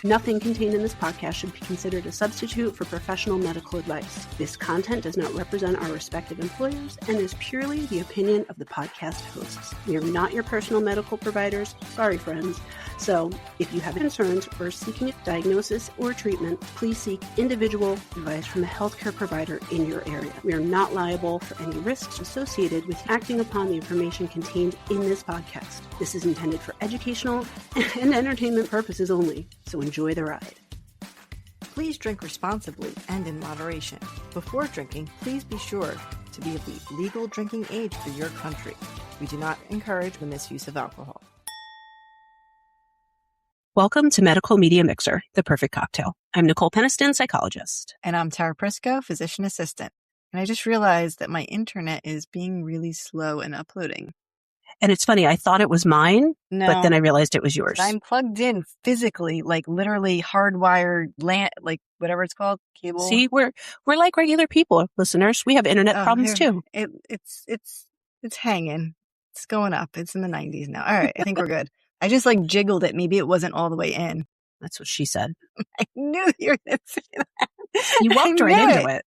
Nothing contained in this podcast should be considered a substitute for professional medical advice. This content does not represent our respective employers and is purely the opinion of the podcast hosts. We are not your personal medical providers. Sorry, friends. So, if you have concerns or are seeking a diagnosis or treatment, please seek individual advice from a healthcare provider in your area. We are not liable for any risks associated with acting upon the information contained in this podcast. This is intended for educational and entertainment purposes only, so enjoy the ride. Please drink responsibly and in moderation. Before drinking, please be sure to be of the legal drinking age for your country. We do not encourage the misuse of alcohol. Welcome to Medical Media Mixer, the perfect cocktail. I'm Nicole Peniston, psychologist. And I'm Tara Prisco, physician assistant. And I just realized that my internet is being really slow in uploading. And it's funny, I thought it was mine, but then I realized it was yours. I'm plugged in physically, like literally hardwired, like whatever it's called, cable. See, we're like regular people, listeners. We have internet problems too. It's hanging. It's going up. It's in the 90s now. All right, I think we're good. I just like jiggled it. Maybe it wasn't all the way in. That's what she said. I knew you were going to say that. You walked right into it.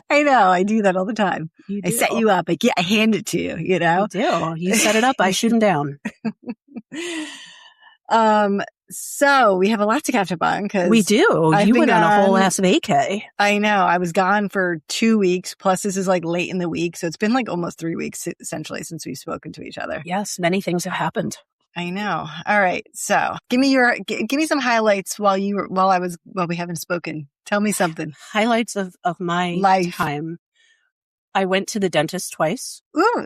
I know. I do that all so I set you up. I hand it to you, you know? You do. You set it up. I shoot him down. So we have a lot to catch up on because we do. You went on a whole ass vacay. I know. I was gone for 2 weeks. Plus this is like late in the week. So it's been like almost 3 weeks essentially since we've spoken to each other. Yes. Many things have happened. I know. All right. So give me some highlights while we haven't spoken. Tell me something. Highlights of my life. Time. I went to the dentist twice. Ooh,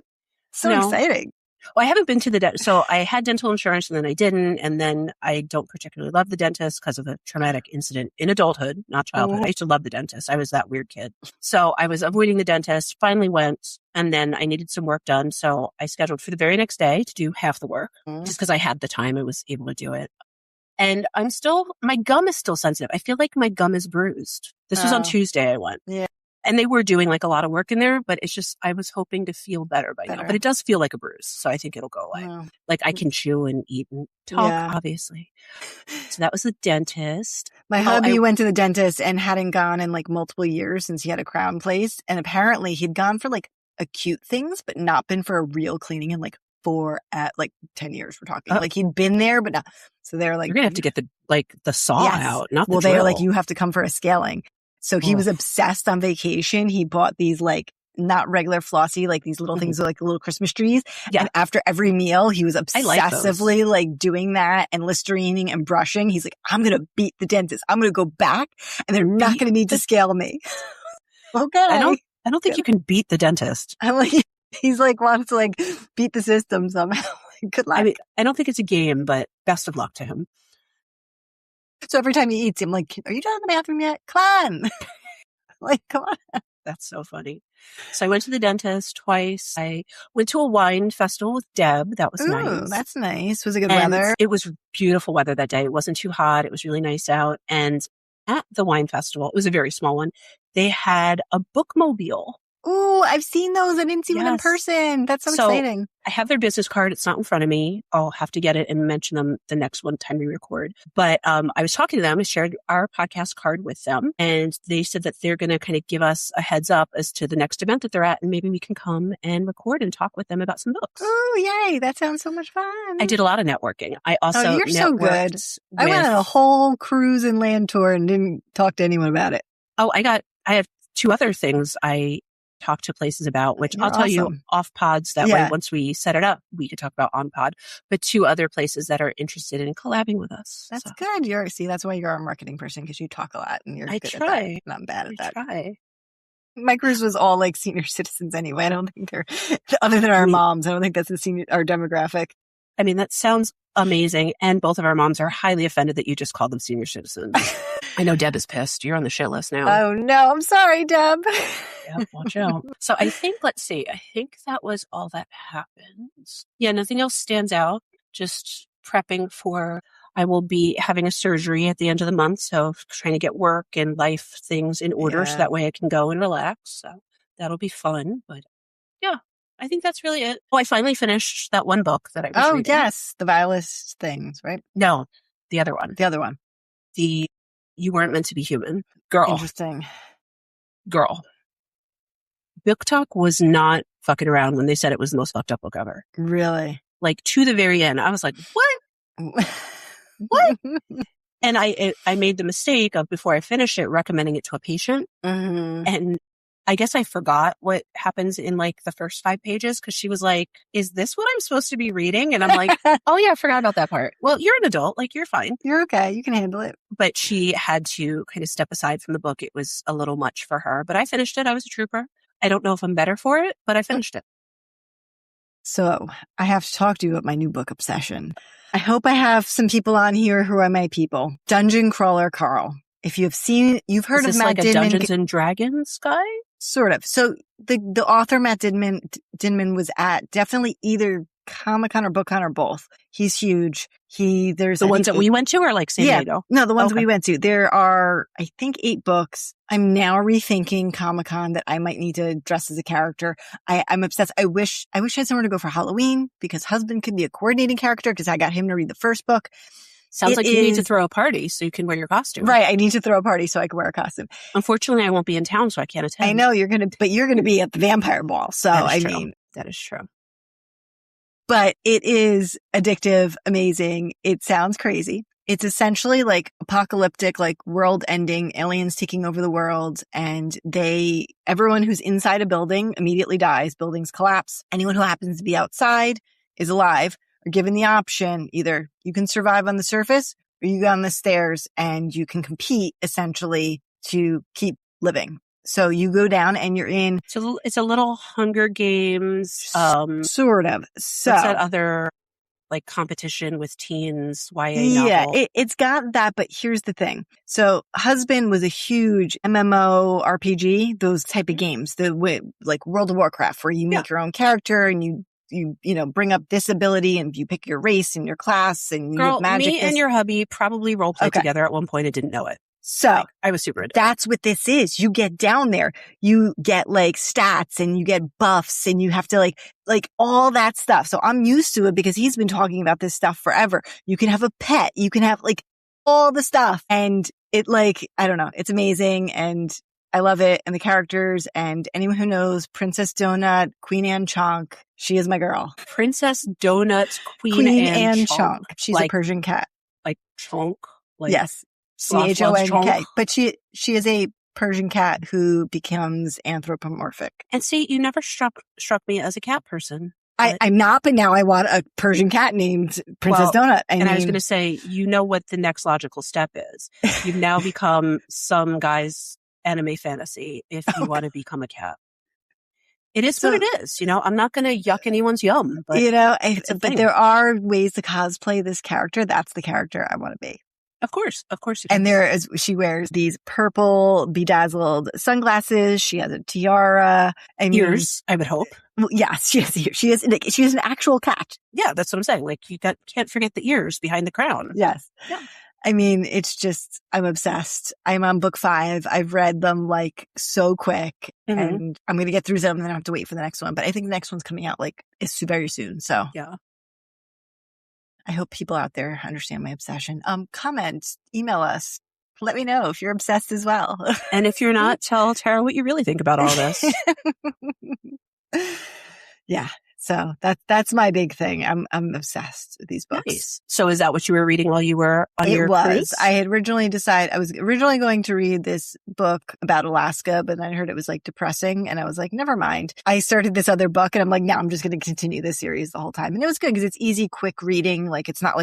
so exciting. Well, I haven't been to the dentist. So I had dental insurance and then I didn't. And then I don't particularly love the dentist because of a traumatic incident in adulthood, not childhood. I used to love the dentist. I was that weird kid. So I was avoiding the dentist, finally went, and then I needed some work done. So I scheduled for the very next day to do half the work just because I had the time. I was able to do it. And my gum is still sensitive. I feel like my gum is bruised. This was on Tuesday I went. Yeah. And they were doing like a lot of work in there, but it's just, I was hoping to feel better by now. But it does feel like a bruise. So I think it'll go away. Oh. Like I can chew and eat and talk, obviously. So that was the dentist. My hubby went to the dentist and hadn't gone in like multiple years since he had a crown placed. And apparently he'd gone for like acute things, but not been for a real cleaning in like 10 years we're talking. Like he'd been there, but not. So they're like, you're going to have to get the saw out, not the drill. They were like, you have to come for a scaling. So he was obsessed on vacation. He bought these like not regular flossy, like these little things like little Christmas trees. Yeah. And after every meal, he was obsessively like doing that and Listerining and brushing. He's like, I'm going to beat the dentist. I'm going to go back and they're not going to need to scale me. Okay. I don't think you can beat the dentist. I'm like, he's like wants to like beat the system somehow. Good luck. I don't think it's a game, but best of luck to him. So every time he eats, I'm like, are you done in the bathroom yet? Come on. Like, come on. That's so funny. So I went to the dentist twice. I went to a wine festival with Deb. That was nice. That's nice. Was it good weather? It was beautiful weather that day. It wasn't too hot. It was really nice out. And at the wine festival, it was a very small one, they had a bookmobile. Ooh, I've seen those. I didn't see one in person. That's so exciting. I have their business card. It's not in front of me. I'll have to get it and mention them the next one time we record. But I was talking to them. I shared our podcast card with them. And they said that they're going to kind of give us a heads up as to the next event that they're at. And maybe we can come and record and talk with them about some books. Oh, yay. That sounds so much fun. I did a lot of networking. I also you're so good. I went on a whole cruise and land tour and didn't talk to anyone about it. Oh, I have 2 other things I talk to places about, which I'll tell you off pods. That way, once we set it up, we could talk about on pod. But 2 other places that are interested in collabing with us. That's good. That's why you're a marketing person, because you talk a lot and you're good at that. And I'm bad at that. My cruise was all like senior citizens anyway. I don't think they're other than our moms. I don't think that's our demographic. I mean, that sounds amazing. And both of our moms are highly offended that you just called them senior citizens. I know Deb is pissed. You're on the shit list now. Oh, no. I'm sorry, Deb. Yeah, watch out. So I think that was all that happened. Yeah, nothing else stands out. Just prepping for, I will be having a surgery at the end of the month. So trying to get work and life things in order so that way I can go and relax. So that'll be fun. But yeah, I think that's really it. Oh, I finally finished that one book that I was reading. Oh, yes. The vilest things, right? No, the other one. The other one. the You Weren't Meant to Be Human. Girl. Interesting. Girl. Book Talk was not fucking around when they said it was the most fucked up book ever. Really? Like, to the very end, I was like, what? What? And I made the mistake of, before I finished it, recommending it to a patient. Mm-hmm. And I guess I forgot what happens in like the first 5 pages, because she was like, is this what I'm supposed to be reading? And I'm like, oh yeah, I forgot about that part. Well, you're an adult. Like, you're fine. You're okay. You can handle it. But she had to kind of step aside from the book. It was a little much for her. But I finished it. I was a trooper. I don't know if I'm better for it, but I finished it. So I have to talk to you about my new book obsession. I hope I have some people on here who are my people. Dungeon Crawler Carl. If you have seen, you've heard of Matt like Dinman. A Dungeons and Dragons guy? Sort of. So the author Matt Dinman was at definitely either Comic-Con or BookCon or both. He's huge. There's the ones that we went to, or like San Diego? No, the ones we went to. There are, I think, 8 books. I'm now rethinking Comic-Con that I might need to dress as a character. I'm obsessed. I wish I had somewhere to go for Halloween, because husband could be a coordinating character, because I got him to read the first book. Sounds like you need to throw a party so you can wear your costume. Right. I need to throw a party so I can wear a costume. Unfortunately, I won't be in town, so I can't attend. I know you're going to be at the vampire ball. So that is true. But it is addictive, amazing. It sounds crazy. It's essentially like apocalyptic, like world ending, aliens taking over the world. And everyone who's inside a building immediately dies. Buildings collapse. Anyone who happens to be outside is alive, or given the option. Either you can survive on the surface, or you go on the stairs and you can compete essentially to keep living. So you go down and you're in. So it's a little Hunger Games. Sort of. So what's that other like competition with teens YA novel? Yeah, it's got that, but here's the thing. So Husband was a huge MMO RPG, those type of games, like World of Warcraft, where you make your own character and you bring up this ability and you pick your race and your class and you Girl, magic. Me and your hubby probably roleplayed together at one point and didn't know it. So I was super into it. That's what this is. You get down there, you get like stats and you get buffs and you have to like all that stuff. So I'm used to it because he's been talking about this stuff forever. You can have a pet. You can have like all the stuff. And it I don't know, it's amazing. And I love it. And the characters, and anyone who knows Princess Donut, Queen Anne Chonk, she is my girl. Princess Donut, Queen Anne Chonk. She's a Persian cat. Like Chonk? Yes. CHONK. But she is a Persian cat who becomes anthropomorphic. And see, you never struck me as a cat person. I'm not, but now I want a Persian cat named Princess Donut. I was going to say, you know what the next logical step is. You've now become some guy's anime fantasy if you want to become a cat. It is what it is. I'm not going to yuck anyone's yum. But but there are ways to cosplay this character. That's the character I want to be. Of course you can. And she wears these purple bedazzled sunglasses. She has a tiara. Ears, I would hope. Well, yes, she has ears. She is an actual cat. Yeah, that's what I'm saying. Like, can't forget the ears behind the crown. Yes. Yeah. I mean, it's just, I'm obsessed. I'm on book 5. I've read them so quick, and I'm going to get through them and then I have to wait for the next one. But I think the next one's coming out it's very soon. So yeah. I hope people out there understand my obsession. Comment, email us. Let me know if you're obsessed as well. And if you're not, tell Tara what you really think about all this. Yeah. So that's my big thing. I'm obsessed with these books. Nice. So is that what you were reading while you were on your cruise? I had originally decided, I was originally going to read this book about Alaska, but then I heard it was depressing and I was like, never mind. I started this other book and I'm like, no, I'm just going to continue this series the whole time. And it was good because it's easy, quick reading. It's not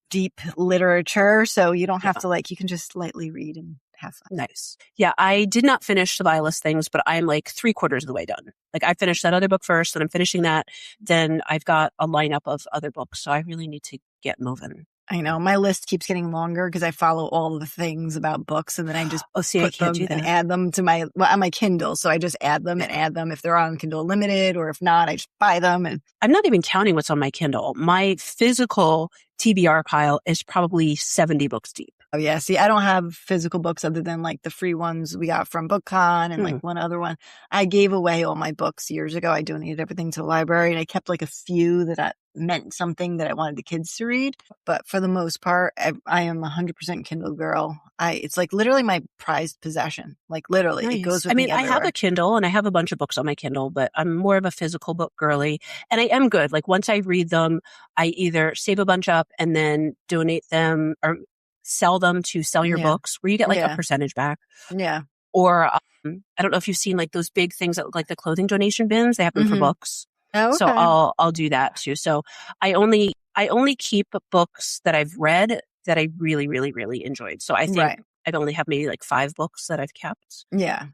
deep literature. So you don't have to you can just lightly read and have fun. Nice. Yeah. I did not finish The Vilest Things, but I'm 3/4 of the way done. I finished that other book first and I'm finishing that. Then I've got a lineup of other books. So I really need to get moving. I know. My list keeps getting longer because I follow all the things about books and then I just put them and add them to on my Kindle. So I just add them and add them if they're on Kindle Unlimited, or if not, I just buy them. And I'm not even counting what's on my Kindle. My physical TBR pile is probably 70 books deep. Oh yeah. See, I don't have physical books other than the free ones we got from BookCon and one other one. I gave away all my books years ago. I donated everything to the library and I kept a few that meant something that I wanted the kids to read. But for the most part, I am 100% Kindle girl. It's like literally my prized possession. Like literally, nice. It goes with me everywhere. I have a Kindle and I have a bunch of books on my Kindle, but I'm more of a physical book girly. And I am good. Like once I read them, I either save a bunch up and then donate them or sell them to Sell Your Books, where you get like a percentage back. Yeah. Or I don't know if you've seen like those big things that look like the clothing donation bins. They have them for books. Oh, okay. So I'll do that too. So I only keep books that I've read that I really, really, really enjoyed. So I think I've only have maybe like 5 books that I've kept. Yeah.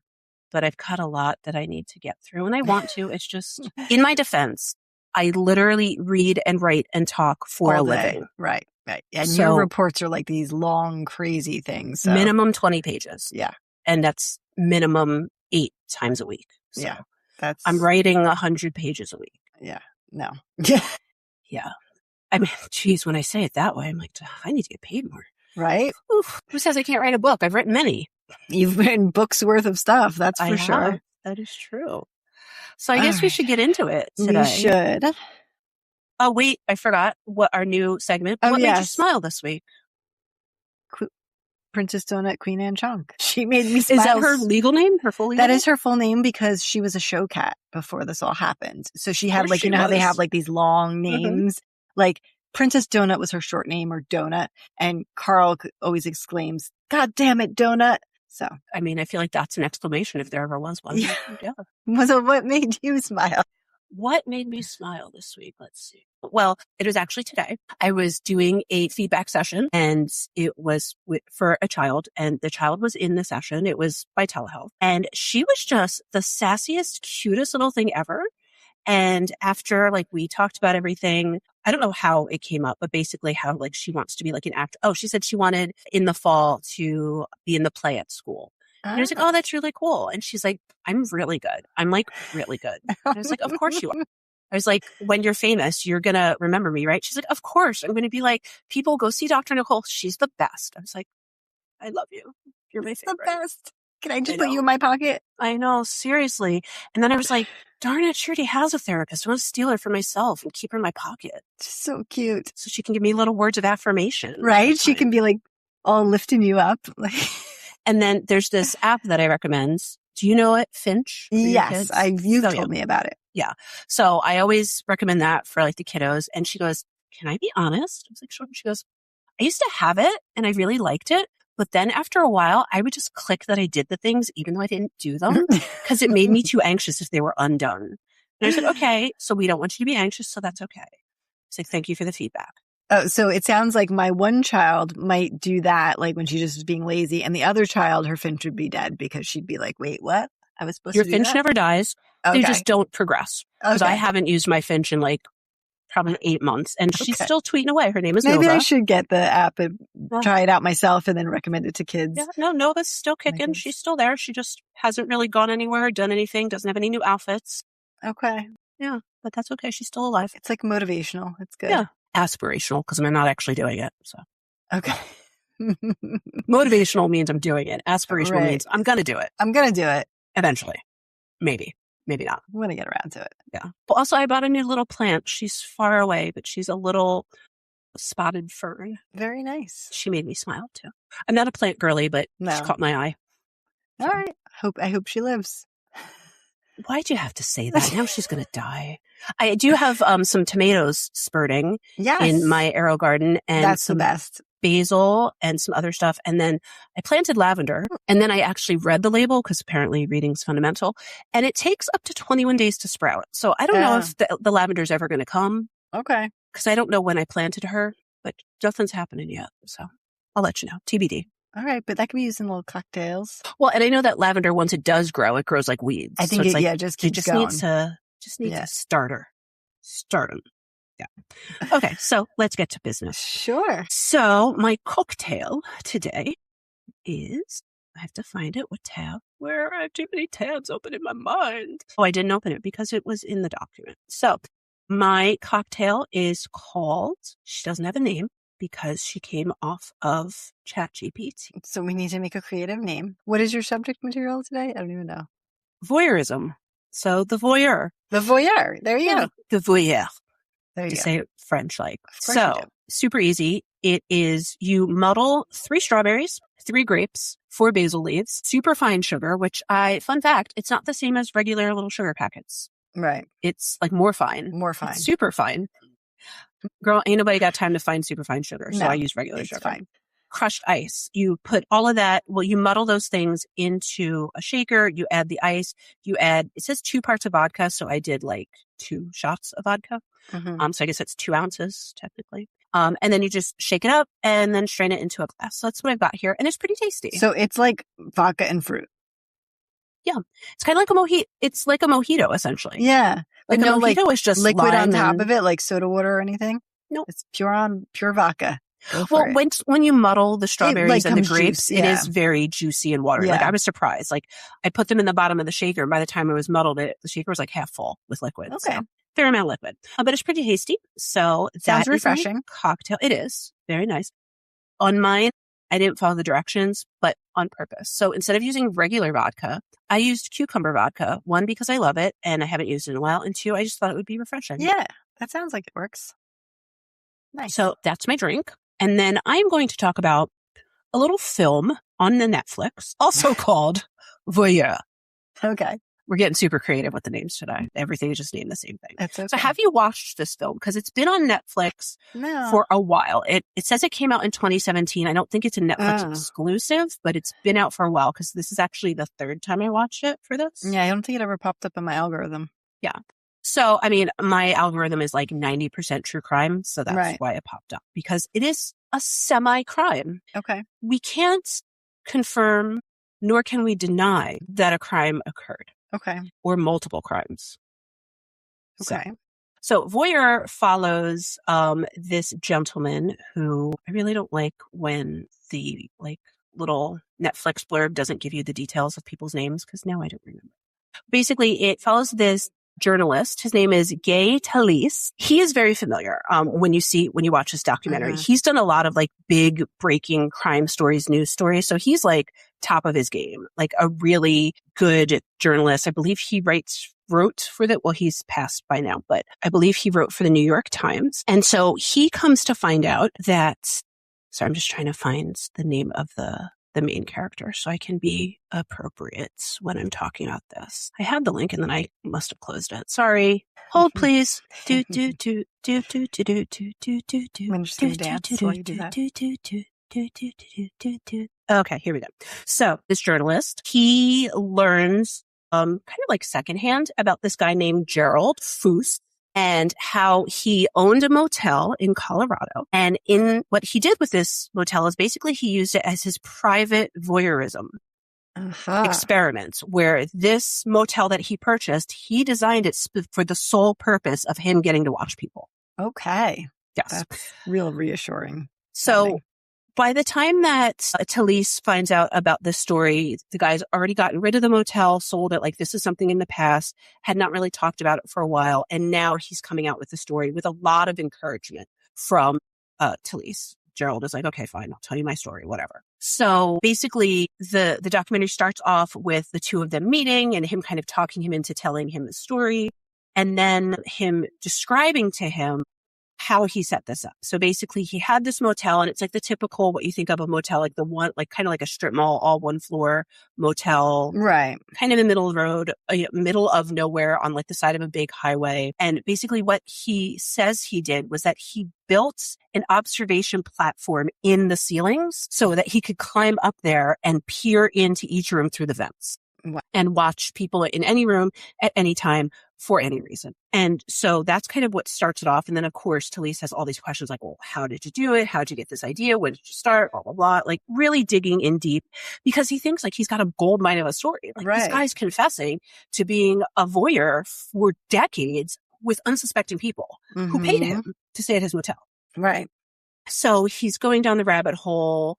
But I've got a lot that I need to get through and I want to. It's just, in my defense, I literally read and write and talk for a living. Right. And so, your reports are like these long, crazy things. So. Minimum 20 pages. Yeah. And that's minimum 8 times a week. So yeah. I'm writing 100 pages a week. Yeah. No. Yeah. I mean, geez, when I say it that way, I'm like, I need to get paid more. Right? Oof, who says I can't write a book? I've written many. You've written books worth of stuff. That's for sure. That is true. So I guess we should get into it today. We should. Oh, wait. I forgot what our new segment. What made you smile this week? Princess Donut Queen Anne Chunk. She made me smile. Is that her legal name? Her full legal name? That is her full name because she was a show cat before this all happened. So she had like, you know how they have like these long names? Like Princess Donut was her short name, or Donut. And Carl always exclaims, "God damn it, Donut." So, I mean, I feel like that's an exclamation if there ever was one. Yeah. So what made you smile? What made me smile this week? Let's see. Well, it was actually today. I was doing a feedback session and it was for a child, and the child was in the session. It was by telehealth, and she was just the sassiest, cutest little thing ever. And after like we talked about everything, I don't know how it came up, but basically how like she wants to be like an actor. Oh, she said she wanted in the fall to be in the play at school. And I was like, oh, that's really cool. And she's like, I'm really good. I'm like really good. And I was like, of course you are. I was like, when you're famous, you're going to remember me, right? She's like, of course. I'm going to be like, people go see Dr. Nicole. She's the best. I was like, I love you. You're my favorite. The best. Can I just put you in my pocket? I know, seriously. And then I was like, darn it, she already has a therapist. I want to steal her for myself and keep her in my pocket. So cute. So she can give me little words of affirmation. Right? She can be like all lifting you up. And then there's this app that I recommend. Do you know it, Finch? Yes, you've told me about it. Yeah. So I always recommend that for like the kiddos. And she goes, can I be honest? I was like, sure. She goes, I used to have it and I really liked it. But then after a while, I would just click that I did the things, even though I didn't do them, because it made me too anxious if they were undone. And I said, okay, so we don't want you to be anxious. So that's okay. It's like, thank you for the feedback. Oh, so it sounds like my one child might do that, like when she just was being lazy, and the other child, her Finch would be dead because she'd be like, wait, what? I was supposed to do that? Your Finch never dies. Okay. They just don't progress. Because I haven't used my Finch in like probably 8 months, and she's still tweeting away. Her name is Nova. Maybe I should get the app and try it out myself and then recommend it to kids. Yeah, no, Nova's still kicking. She's still there. She just hasn't really gone anywhere, done anything, doesn't have any new outfits. Okay. Yeah, but that's okay. She's still alive. It's like motivational. It's good. Yeah. Aspirational, because I'm not actually doing it. So okay. Motivational means I'm doing it. Aspirational means I'm going to do it. I'm going to do it. Eventually. Maybe not. I'm going to get around to it. Yeah. Well, also, I bought a new little plant. She's far away, but she's a little spotted fern. Very nice. She made me smile too. I'm not a plant girly, but she caught my eye. All right. I hope she lives. Why'd you have to say that? Now she's going to die. I do have some tomatoes spurting in my arrow garden, and that's the best. Basil and some other stuff. And then I planted lavender, and then I actually read the label because apparently reading's fundamental, and it takes up to 21 days to sprout. So I don't know if the lavender's ever going to come. Okay. Because I don't know when I planted her, but nothing's happening yet. So I'll let you know. TBD. All right, but that can be used in little cocktails. Well, and I know that lavender, once it does grow, it grows like weeds. I think just keeps going. Needs a starter. Start them. Yeah. Okay, so let's get to business. Sure. So my cocktail today is, I have to find it. What tab? Where I have too many tabs open in my mind. Oh, I didn't open it because it was in the document. So my cocktail is called, she doesn't have a name, because she came off of ChatGPT. So we need to make a creative name. What is your subject material today? I don't even know. Voyeurism. So the voyeur. The voyeur. There you go. The voyeur. to say it French-like. Of course you do. Super easy. It is, you muddle 3 strawberries, 3 grapes, 4 basil leaves, super fine sugar, which fun fact, it's not the same as regular little sugar packets. Right. It's like more fine. More fine. It's super fine. Girl, ain't nobody got time to find super fine sugar, so I use regular sugar. Fine. Crushed ice. You put all of that, you muddle those things into a shaker. You add the ice. It says 2 parts of vodka, so I did like 2 shots of vodka. Mm-hmm. So I guess that's 2 ounces, technically. And then you just shake it up and then strain it into a glass. So that's what I've got here, and it's pretty tasty. So it's like vodka and fruit. Yeah. It's kind of like a mojito. It's like a mojito, essentially. Yeah. Like a mojito is just liquid on top and... of it, like soda water or anything? No. It's pure vodka. Well, when you muddle the strawberries and the grapes, it is very juicy and watery. Yeah. Like I was surprised. Like I put them in the bottom of the shaker, and by the time I was muddled it, the shaker was like half full with liquid. Okay. So, fair amount of liquid. But it's pretty tasty. So sounds refreshing. Cocktail. It is. Very nice. On mine, I didn't follow the directions, but on purpose. So instead of using regular vodka, I used cucumber vodka. 1, because I love it and I haven't used it in a while. And 2, I just thought it would be refreshing. Yeah. That sounds like it works. Nice. So that's my drink. And then I'm going to talk about a little film on the Netflix, also called Voyeur. Okay. We're getting super creative with the names today. Everything is just named the same thing. That's okay. So have you watched this film? Because it's been on Netflix for a while. It says it came out in 2017. I don't think it's a Netflix exclusive, but it's been out for a while because this is actually the 3rd time I watched it for this. Yeah, I don't think it ever popped up in my algorithm. Yeah. So, I mean, my algorithm is like 90% true crime. So that's why it popped up, because it is a semi-crime. Okay. We can't confirm, nor can we deny that a crime occurred. Okay. Or multiple crimes. Okay. So Voyeur follows this gentleman who, I really don't like when the little Netflix blurb doesn't give you the details of people's names, because now I don't remember. Basically, it follows this journalist. His name is Gay Talese. He is very familiar when you watch this documentary. Mm-hmm. He's done a lot of like big breaking crime stories, news stories. So he's like top of his game, like a really good journalist. I believe he wrote for he's passed by now, but I believe he wrote for the New York Times. And so he comes to find out that, so I'm just trying to find the name of the main character so I can be appropriate when I'm talking about this. I had the link and then I must have closed it. Sorry. Hold, please. Do, do, do, do, do, do, do, do, do, do, do. I'm just going to dance while you do that. Okay, here we go. So this journalist, he learns kind of like secondhand about this guy named Gerald Foos, and how he owned a motel in Colorado. And in what he did with this motel is basically he used it as his private voyeurism experiment, where this motel that he purchased, he designed it for the sole purpose of him getting to watch people. Okay. Yes. That's real reassuring. So by the time that Talese finds out about this story, the guy's already gotten rid of the motel, sold it, like this is something in the past, had not really talked about it for a while. And now he's coming out with the story with a lot of encouragement from Talese. Gerald is like, okay, fine, I'll tell you my story, whatever. So basically the documentary starts off with the 2 of them meeting and him kind of talking him into telling him the story, and then him describing to him how he set this up. So basically he had this motel, and it's like the typical, what you think of a motel, like the one, like kind of like a strip mall, all 1 floor motel. Right. Kind of in the middle of the road, middle of nowhere on like the side of a big highway. And basically what he says he did was that he built an observation platform in the ceilings so that he could climb up there and peer into each room through the vents. Wow. And watch people in any room at any time for any reason. And so that's kind of what starts it off. And then, of course, Talese has all these questions like, well, how did you do it? How did you get this idea? When did you start? Blah, blah, blah. Like really digging in deep, because he thinks like he's got a gold mine of a story. Like this guy's confessing to being a voyeur for decades with unsuspecting people who paid him to stay at his motel. Right. So he's going down the rabbit hole.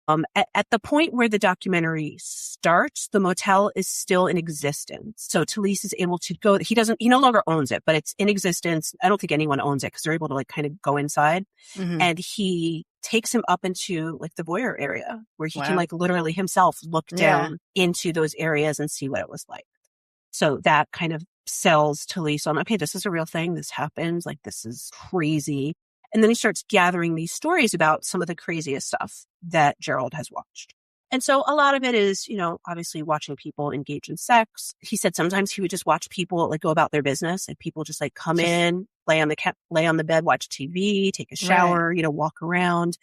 At the point where the documentary starts, the motel is still in existence. So Talese is able to go, he no longer owns it, but it's in existence. I don't think anyone owns it because they're able to like kind of go inside. And he takes him up into like the voyeur area where he can like literally himself look down into those areas and see what it was like. So that kind of sells Talese on, okay, this is a real thing. This happens. Like, this is crazy. And then he starts gathering these stories about some of the craziest stuff that Gerald has watched. And so a lot of it is, obviously watching people engage in sex. He said sometimes he would just watch people like go about their business, and people just like come in, lay on the bed, watch TV, take a shower, walk around.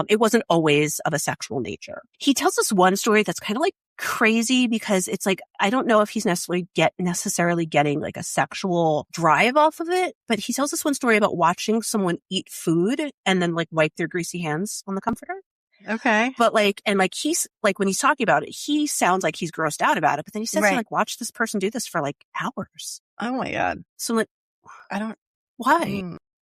It wasn't always of a sexual nature. He tells us one story that's kind of like crazy because it's like, I don't know if he's necessarily getting like a sexual drive off of it, but he tells us one story about watching someone eat food and then like wipe their greasy hands on the comforter. Okay. But he's like, when he's talking about it, he sounds like he's grossed out about it, but then he says, watch this person do this for like hours. Oh my God. So like, why? why?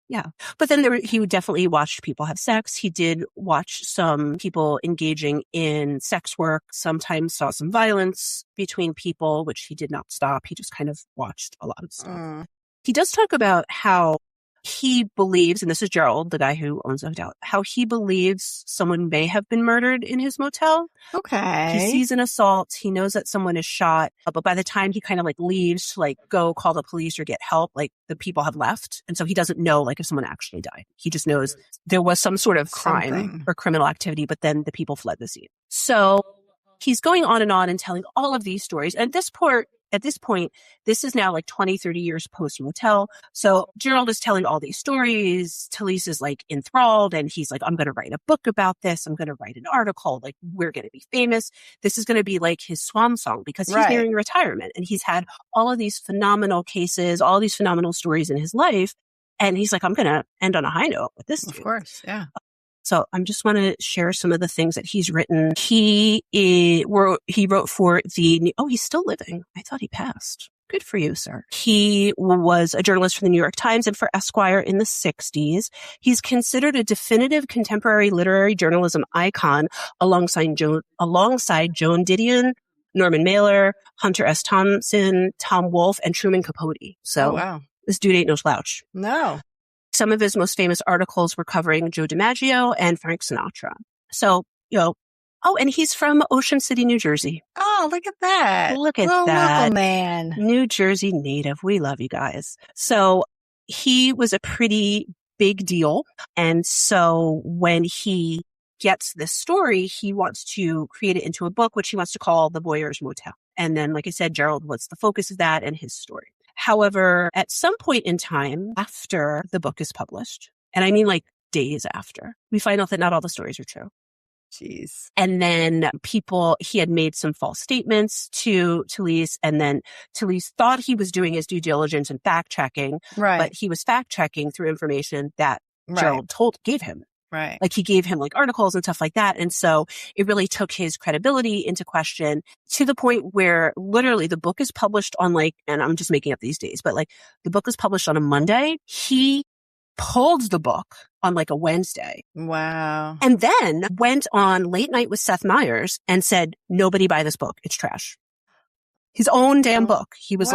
Yeah. But then he would definitely watch people have sex. He did watch some people engaging in sex work, sometimes saw some violence between people, which he did not stop. He just kind of watched a lot of stuff. He does talk about how he believes, and this is Gerald, the guy who owns the hotel, how he believes someone may have been murdered in his motel. Okay. He sees an assault. He knows that someone is shot. But by the time he kind of like leaves to like go call the police or get help, like the people have left. And so he doesn't know like if someone actually died. He just knows there was some sort of crime or criminal activity, but then the people fled the scene. So he's going on and telling all of these stories. And at this point, this is now like 20, 30 years post motel. So Gerald is telling all these stories. Talese is like enthralled, and he's like, I'm going to write a book about this. I'm going to write an article. Like, we're going to be famous. This is going to be like his swan song because he's nearing retirement, and he's had all of these phenomenal cases, all these phenomenal stories in his life. And he's like, I'm going to end on a high note with this dude. Of course. Yeah. So I just want to share some of the things that he's written. He wrote for he's still living. I thought he passed. Good for you, sir. He was a journalist for the New York Times and for Esquire in the 60s. He's considered a definitive contemporary literary journalism icon alongside Joan Didion, Norman Mailer, Hunter S. Thompson, Tom Wolfe, and Truman Capote. So this dude ain't no slouch. No. Some of his most famous articles were covering Joe DiMaggio and Frank Sinatra. So, and he's from Ocean City, New Jersey. Oh, look at that. Look at that. Local man. New Jersey native. We love you guys. So he was a pretty big deal. And so when he gets this story, he wants to create it into a book, which he wants to call The Voyeur's Motel. And then, like I said, Gerald was the focus of that and his story. However, at some point in time after the book is published, and I mean like days after, we find out that not all the stories are true. Jeez. And then he had made some false statements to Talese, and then Talese thought he was doing his due diligence and fact checking, but he was fact checking through information that Gerald gave him. Right. Like he gave him like articles and stuff like that. And so it really took his credibility into question to the point where literally the book is published on and I'm just making up these days, but like the book is published on a Monday. He pulled the book on like a Wednesday. Wow. And then went on Late Night with Seth Meyers and said, nobody buy this book. It's trash. His own damn book. He was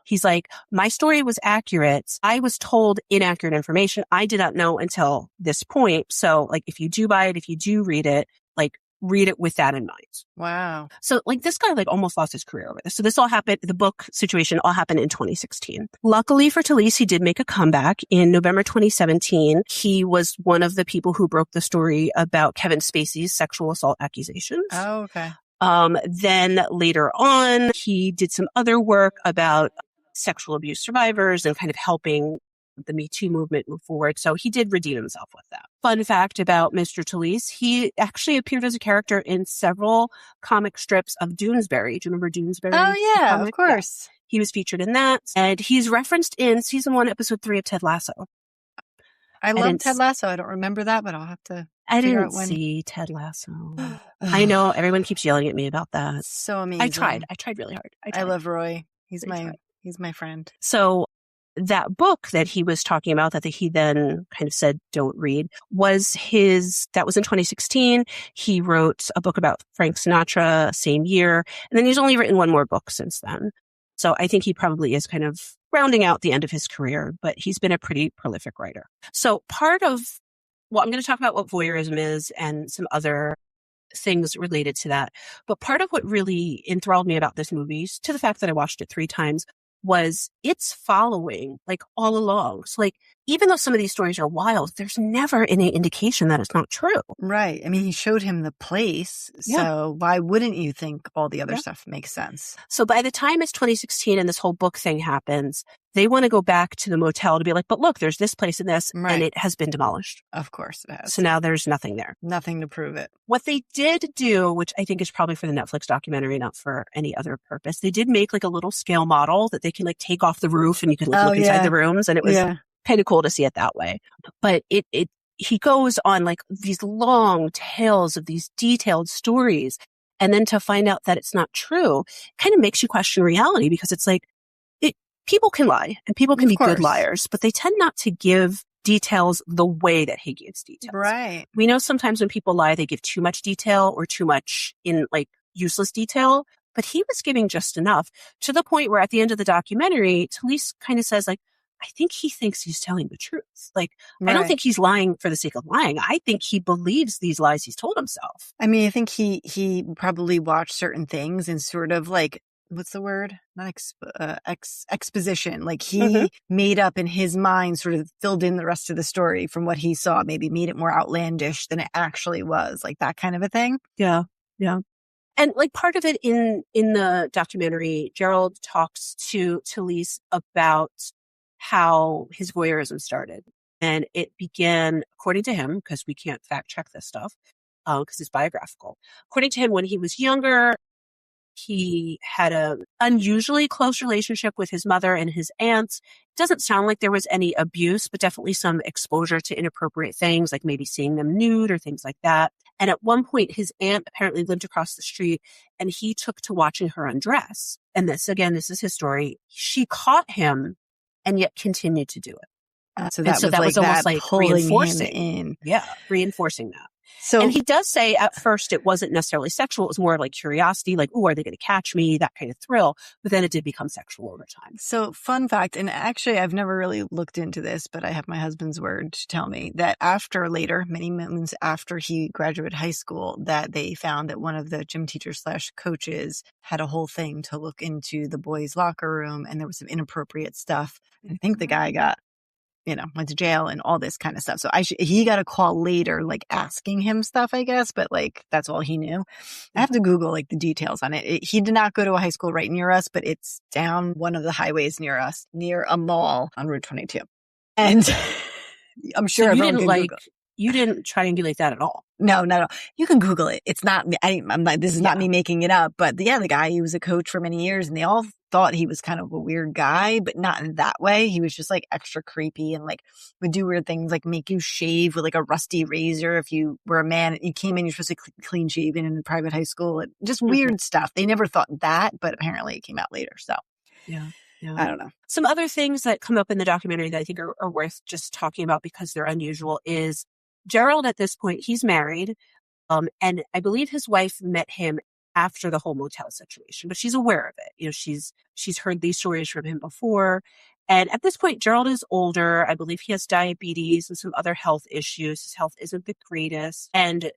He's like, my story was accurate. I was told inaccurate information. I did not know until this point. So like, if you do buy it, if you do read it, like read it with that in mind. Wow. So like this guy like almost lost his career over this. So this all happened, the book situation all happened in 2016. Luckily for Talese, he did make a comeback in November 2017. He was one of the people who broke the story about Kevin Spacey's sexual assault accusations. Oh, okay. Then later on, he did some other work about sexual abuse survivors and kind of helping the Me Too movement move forward. So he did redeem himself with that. Fun fact about Mr. Talese, he actually appeared as a character in several comic strips of Doonesbury. Do you remember Doonesbury? Oh, yeah, of course. Yeah. He was featured in that. And he's referenced in season 1, episode 3 of Ted Lasso. I love Ted Lasso. I don't remember that, but I'll have to I didn't see Ted Lasso. I know everyone keeps yelling at me about that. So amazing. I tried really hard. I love Roy. He's my friend. So that book that he was talking about that he then kind of said, don't read, that was in 2016. He wrote a book about Frank Sinatra same year. And then he's only written one more book since then. So I think he probably is kind of rounding out the end of his career, but he's been a pretty prolific writer. So I'm going to talk about what voyeurism is and some other things related to that. But part of what really enthralled me about this movie, to the fact that I watched it 3 times, was it's following like all along. So like, even though some of these stories are wild, there's never any indication that it's not true. Right. I mean, he showed him the place. So why wouldn't you think all the other stuff makes sense? So by the time it's 2016 and this whole book thing happens, they want to go back to the motel to be like, but look, there's this place and this, and it has been demolished. Of course it has. So now there's nothing there. Nothing to prove it. What they did do, which I think is probably for the Netflix documentary, not for any other purpose, they did make like a little scale model that they can like take off the roof and you can like look inside the rooms, and it was kind of cool to see it that way. But he goes on like these long tales of these detailed stories, and then to find out that it's not true kind of makes you question reality, because it's like, people can lie and people can be good liars, but they tend not to give details the way that he gives details. Right. We know sometimes when people lie, they give too much detail or too much in like useless detail, but he was giving just enough, to the point where at the end of the documentary, Talese kind of says like, I think he thinks he's telling the truth. Like, I don't think he's lying for the sake of lying. I think he believes these lies he's told himself. I mean, I think he probably watched certain things and sort of like, what's the word? Not exposition. Like he made up in his mind, sort of filled in the rest of the story from what he saw, maybe made it more outlandish than it actually was, like that kind of a thing. Yeah. Yeah. And like part of it in the documentary, Gerald talks to Talese about how his voyeurism started. And it began, according to him, because we can't fact check this stuff, because it's biographical. According to him, when he was younger, he had an unusually close relationship with his mother and his aunts. It doesn't sound like there was any abuse, but definitely some exposure to inappropriate things, like maybe seeing them nude or things like that. And at one point, his aunt apparently lived across the street, and he took to watching her undress. And this is his story. She caught him and yet continued to do it. So that was almost like reinforcing in. Yeah, reinforcing that. So, and he does say at first it wasn't necessarily sexual. It was more like curiosity, like, oh, are they going to catch me? That kind of thrill. But then it did become sexual over time. So fun fact, and actually I've never really looked into this, but I have my husband's word to tell me that after later, many months after he graduated high school, that they found that one of the gym teachers / coaches had a whole thing to look into the boys' locker room, and there was some inappropriate stuff. And I think the guy got, went to jail and all this kind of stuff. So he got a call later, like asking him stuff, I guess, but like, that's all he knew. I have to Google like the details on it. He did not go to a high school right near us, but it's down one of the highways near us, near a mall on Route 22. And I'm sure you didn't triangulate that at all. No, not at all. You can Google it. It's not, this is not me making it up, but the guy, he was a coach for many years, and they all thought he was kind of a weird guy, but not in that way. He was just like extra creepy and like would do weird things, like make you shave with like a rusty razor. If you were a man, you came in, you're supposed to clean shaven in a private high school, and just weird stuff. They never thought that, but apparently it came out later. So yeah. I don't know. Some other things that come up in the documentary that I think are worth just talking about because they're unusual is Gerald at this point, he's married. And I believe his wife met him after the whole motel situation, but she's aware of it. She's heard these stories from him before. And at this point, Gerald is older. I believe he has diabetes and some other health issues. His health isn't the greatest. And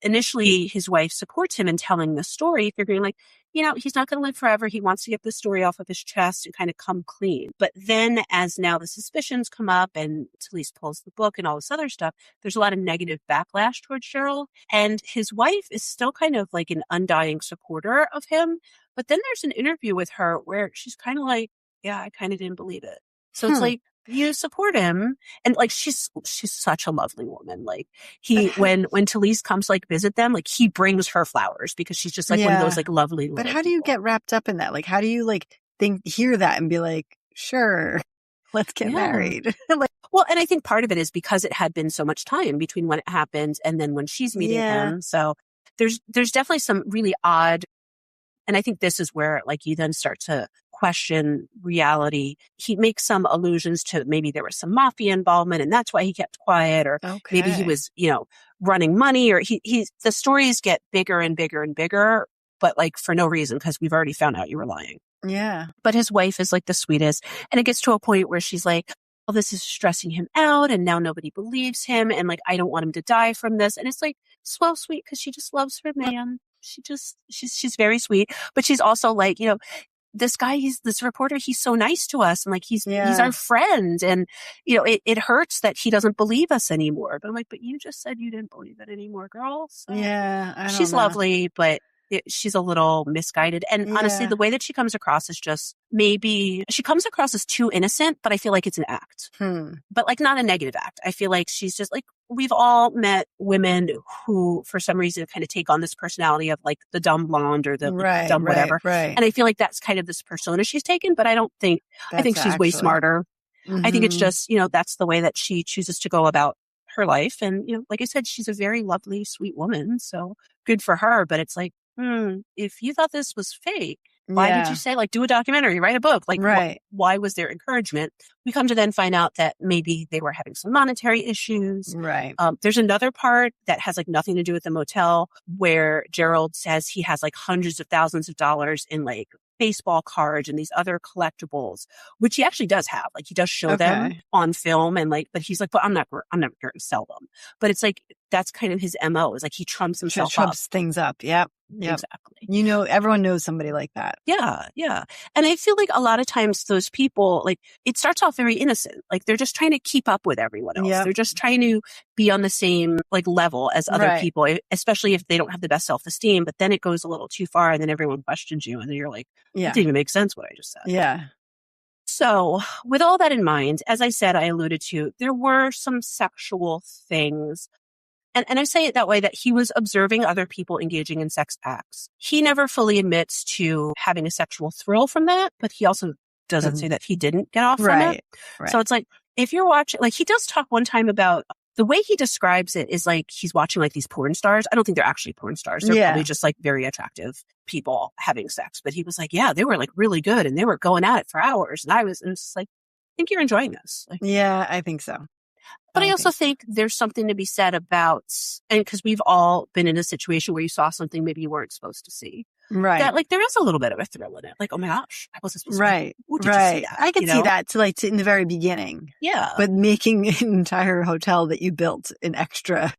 initially, his wife supports him in telling the story, figuring like, he's not going to live forever. He wants to get the story off of his chest and kind of come clean. But then as now the suspicions come up and Talese pulls the book and all this other stuff, there's a lot of negative backlash towards Gerald. And his wife is still kind of like an undying supporter of him. But then there's an interview with her where she's kind of like, yeah, I kind of didn't believe it. So it's like, you support him. And like, she's such a lovely woman. Like when Talese comes like visit them, like he brings her flowers because she's just like one of those like lovely. But how do you get wrapped up in that? Like, how do you like hear that and be like, sure, let's get married? Well, and I think part of it is because it had been so much time between when it happened and then when she's meeting him. So there's definitely some really odd. And I think this is where like you then start to question reality. He makes some allusions to maybe there was some mafia involvement and that's why he kept quiet, or maybe he was, running money, or the stories get bigger and bigger and bigger, but like for no reason, because we've already found out you were lying. Yeah. But his wife is like the sweetest. And it gets to a point where she's like, well, this is stressing him out and now nobody believes him. And like, I don't want him to die from this. And it's like, so sweet because she just loves her man. She's very sweet, but she's also like, this guy, this reporter, he's so nice to us. And like, he's our friend. And, it hurts that he doesn't believe us anymore. But I'm like, but you just said you didn't believe it anymore, girl. So she's lovely, but she's a little misguided. And honestly, the way that she comes across is just maybe she comes across as too innocent, but I feel like it's an act, but like not a negative act. I feel like she's just like, we've all met women who for some reason kind of take on this personality of like the dumb blonde or the dumb whatever. Right. And I feel like that's kind of this persona she's taken, but I think she's way smarter. I think it's just, that's the way that she chooses to go about her life. And, like I said, she's a very lovely, sweet woman. So good for her. But it's like, if you thought this was fake, why did you say like do a documentary, write a book? Like why was there encouragement? We come to then find out that maybe they were having some monetary issues. Right. There's another part that has like nothing to do with the motel where Gerald says he has like hundreds of thousands of dollars in like baseball cards and these other collectibles, which he actually does have. Like he does show them on film and like, but he's like, but I'm not going to sell them. But it's like, that's kind of his MO is like he trumps himself trumps things up. Yep. Exactly. Everyone knows somebody like that. Yeah. And I feel like a lot of times those people, like it starts off very innocent. Like they're just trying to keep up with everyone else. They're just trying to be on the same like level as other people, especially if they don't have the best self-esteem. But then it goes a little too far and then everyone questions you and then you're like, it didn't even make sense what I just said. Yeah. So with all that in mind, as I said, I alluded to, there were some sexual things. And I say it that way, that he was observing other people engaging in sex acts. He never fully admits to having a sexual thrill from that, but he also doesn't say that he didn't get off from it. So it's like, if you're watching, like he does talk one time about the way he describes it is like he's watching like these porn stars. I don't think they're actually porn stars. They're probably just like very attractive people having sex. But he was like, yeah, they were like really good and they were going at it for hours. And I was just like, I think you're enjoying this. Like, yeah, I think so. But I also think there's something to be said about, and because we've all been in a situation where you saw something maybe you weren't supposed to see. Right. That like there is a little bit of a thrill in it. Like, oh my gosh, I wasn't supposed to. Right. Did you see that? I can see that to in the very beginning. Yeah. But making an entire hotel that you built an extra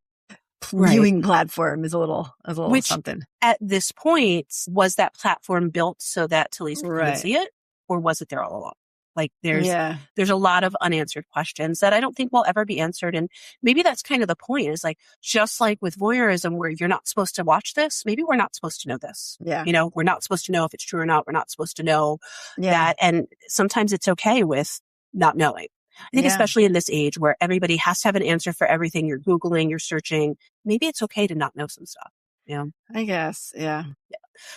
viewing platform is a little something. At this point, was that platform built so that Talese could see it? Or was it there all along? Like there's a lot of unanswered questions that I don't think will ever be answered. And maybe that's kind of the point is like, just like with voyeurism where you're not supposed to watch this, maybe we're not supposed to know this. Yeah. We're not supposed to know if it's true or not. We're not supposed to know that. And sometimes it's okay with not knowing. I think especially in this age where everybody has to have an answer for everything you're Googling, you're searching, maybe it's okay to not know some stuff. I guess. Yeah.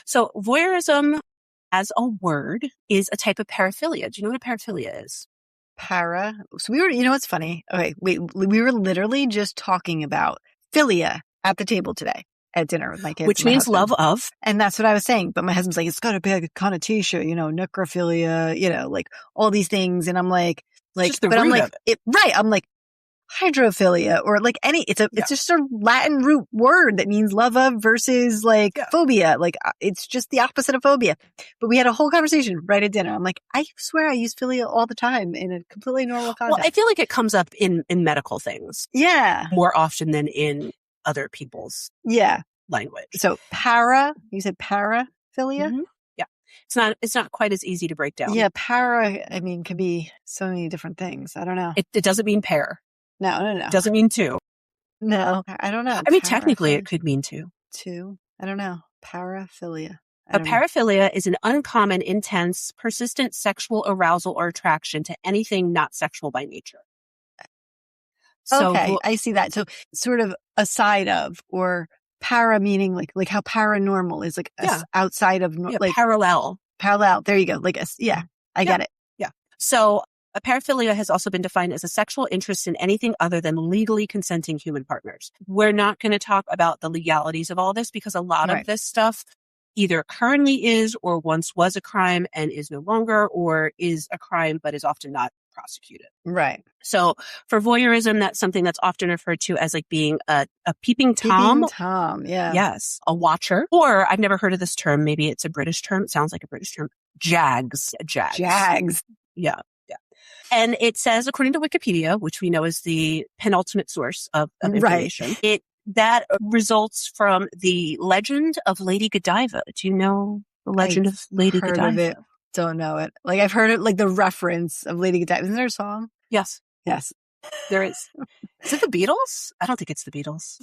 So voyeurism as a word is a type of paraphilia. Do you know what a paraphilia is? So we were, what's funny? Okay, wait, we were literally just talking about philia at the table today at dinner with my kids. Which means love of. And that's what I was saying. But my husband's like, it's got a big connotation, necrophilia, like all these things. And I'm like, but I'm like, I'm like, hydrophilia or like it's just a Latin root word that means love of versus like phobia. Like it's just the opposite of phobia. But we had a whole conversation right at dinner. I'm like, I swear I use philia all the time in a completely normal context. Well, I feel like it comes up in medical things. Yeah. More often than in other people's language. So you said paraphilia? Mm-hmm. Yeah. It's not quite as easy to break down. Yeah. Can be so many different things. I don't know. It doesn't mean pair. No. Doesn't mean two. No, I don't know. I mean, technically it could mean two. Two? I don't know. Paraphilia. Paraphilia is an uncommon, intense, persistent sexual arousal or attraction to anything not sexual by nature. So, I see that. So sort of aside of, or para meaning like how paranormal is like outside of, like parallel. Parallel. There you go. Like, I get it. Yeah. So a paraphilia has also been defined as a sexual interest in anything other than legally consenting human partners. We're not going to talk about the legalities of all this because a lot of this stuff either currently is or once was a crime and is no longer, or is a crime but is often not prosecuted. Right. So for voyeurism, that's something that's often referred to as like being a peeping Tom. Peeping Tom, yeah. Yes. A watcher. Or I've never heard of this term. Maybe it's a British term. It sounds like a British term. Jags. Jags. Yeah. And it says, according to Wikipedia, which we know is the penultimate source of information, that results from the legend of Lady Godiva. Do you know the legend of Lady Godiva? Heard of it. Don't know it. Like, I've heard it, like the reference of Lady Godiva. Isn't there a song? Yes. Yes. There is. Is it the Beatles? I don't think it's the Beatles.